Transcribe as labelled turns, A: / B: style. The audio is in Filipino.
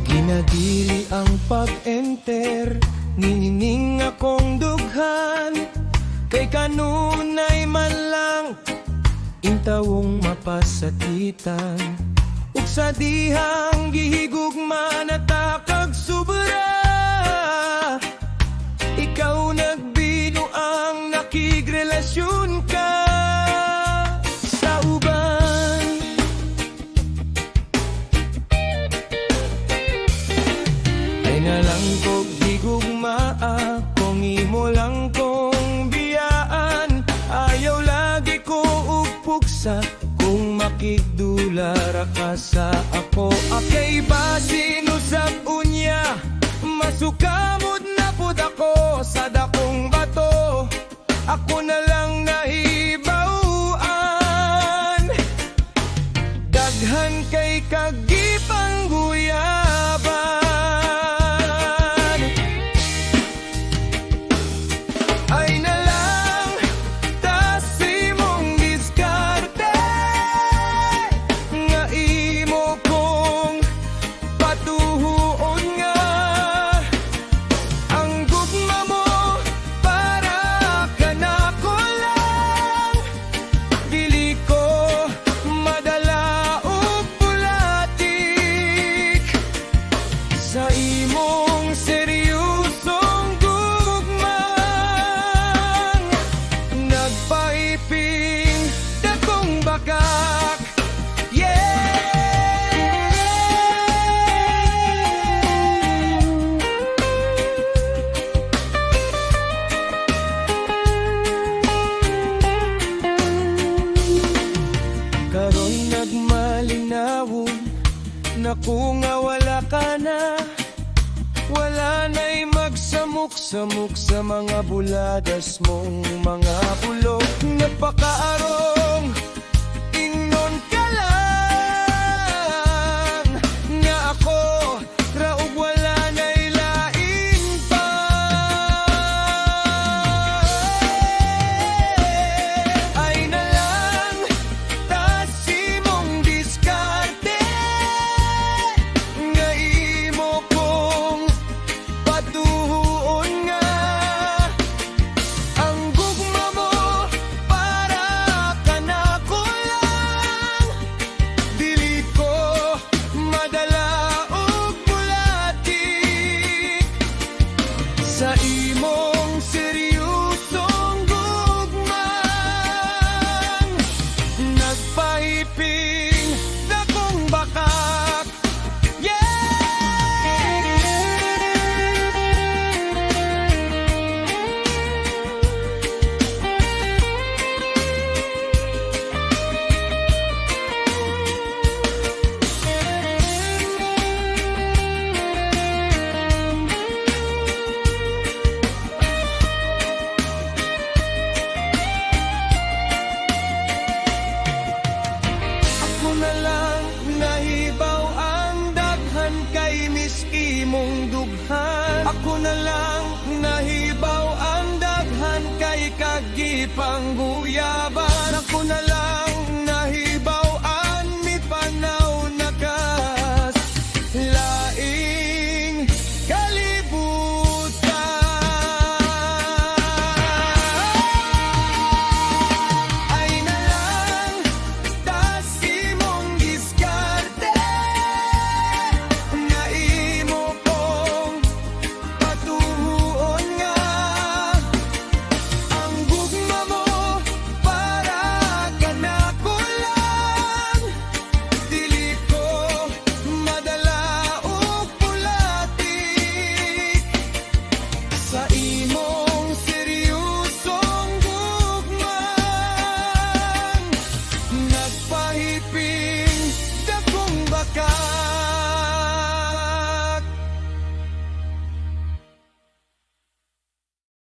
A: Ginadili ang pag-enter, nining akong dughan, kay kanunay man lang intawong mapasakitan, ug sa dihang gihigugma natakag sobra. Ikaw nagbino ang nakigrelasyon ka sa uban. Ay nalang kog higugma, kung imo lang kong biyaan. Ayaw lagi ko upuksa kung makigdulara ka sa ako. Akay basin usap unya, masukamod na pud ako sa dakong bato. Ako na lang nahibawaan, daghan kay kagipang guyaban. Ay nalang tas imong diskarte, nga imo kong patuhuon nga ang gugma mo para ka na ko lang. Dili ko madala og bulatik sa imong seryosong gugmang nagpaiping dakong bakak. Karon nagmalinawon naku nga wala ka na. Wala na'y magsamok-samok sa mga buladas mong mga bulok. Napakaaro